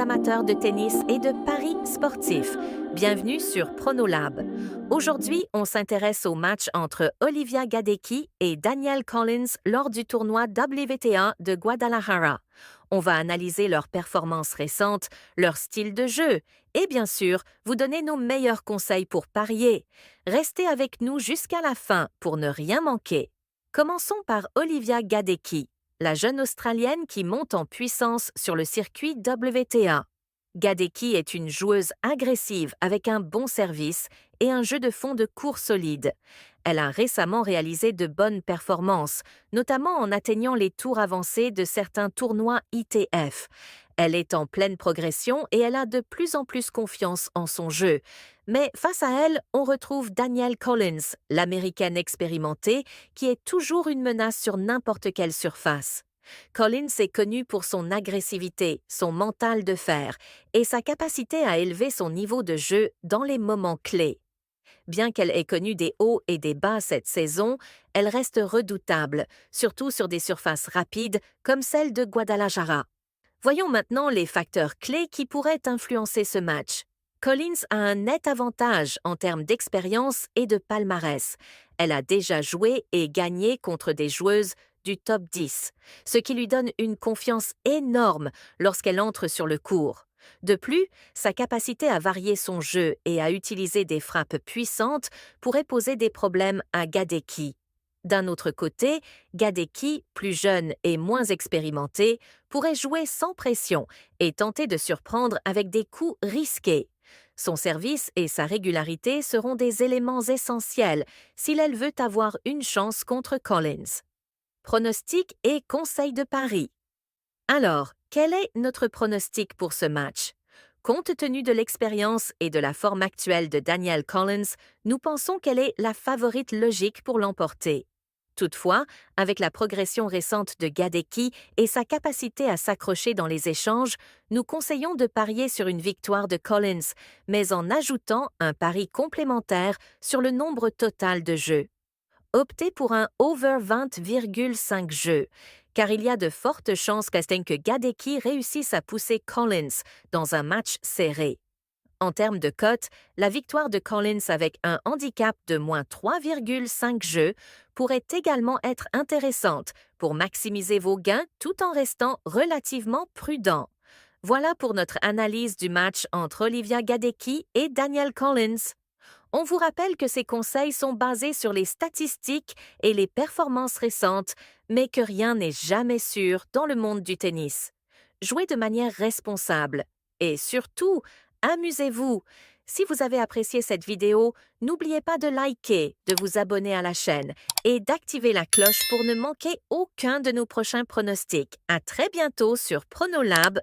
amateurs de tennis et de paris sportifs. Bienvenue sur Pronolab. Aujourd'hui, on s'intéresse au match entre Olivia Gadecki et Danielle Collins lors du tournoi WTA de Guadalajara. On va analyser leurs performances récentes, leur style de jeu et bien sûr, vous donner nos meilleurs conseils pour parier. Restez avec nous jusqu'à la fin pour ne rien manquer. Commençons par Olivia Gadecki, la jeune Australienne qui monte en puissance sur le circuit WTA. Gadecki est une joueuse agressive avec un bon service et un jeu de fond de court solide. Elle a récemment réalisé de bonnes performances, notamment en atteignant les tours avancés de certains tournois ITF. Elle est en pleine progression et elle a de plus en plus confiance en son jeu. Mais face à elle, on retrouve Danielle Collins, l'américaine expérimentée, qui est toujours une menace sur n'importe quelle surface. Collins est connue pour son agressivité, son mental de fer et sa capacité à élever son niveau de jeu dans les moments clés. Bien qu'elle ait connu des hauts et des bas cette saison, elle reste redoutable, surtout sur des surfaces rapides comme celle de Guadalajara. Voyons maintenant les facteurs clés qui pourraient influencer ce match. Collins a un net avantage en termes d'expérience et de palmarès. Elle a déjà joué et gagné contre des joueuses du top 10, ce qui lui donne une confiance énorme lorsqu'elle entre sur le court. De plus, sa capacité à varier son jeu et à utiliser des frappes puissantes pourrait poser des problèmes à Gadecki. D'un autre côté, Gadecki, plus jeune et moins expérimentée, pourrait jouer sans pression et tenter de surprendre avec des coups risqués. Son service et sa régularité seront des éléments essentiels si elle veut avoir une chance contre Collins. Pronostic et conseils de pari. Alors, quel est notre pronostic pour ce match? Compte tenu de l'expérience et de la forme actuelle de Danielle Collins, nous pensons qu'elle est la favorite logique pour l'emporter. Toutefois, avec la progression récente de Gadecki et sa capacité à s'accrocher dans les échanges, nous conseillons de parier sur une victoire de Collins, mais en ajoutant un pari complémentaire sur le nombre total de jeux. Optez pour un over 20,5 jeux, car il y a de fortes chances que Gadecki réussisse à pousser Collins dans un match serré. En termes de cote, la victoire de Collins avec un handicap de moins 3,5 jeux pourrait également être intéressante pour maximiser vos gains tout en restant relativement prudent. Voilà pour notre analyse du match entre Olivia Gadecki et Danielle Collins. On vous rappelle que ces conseils sont basés sur les statistiques et les performances récentes, mais que rien n'est jamais sûr dans le monde du tennis. Jouez de manière responsable et surtout, amusez-vous. Si vous avez apprécié cette vidéo, n'oubliez pas de liker, de vous abonner à la chaîne et d'activer la cloche pour ne manquer aucun de nos prochains pronostics. À très bientôt sur Pronolab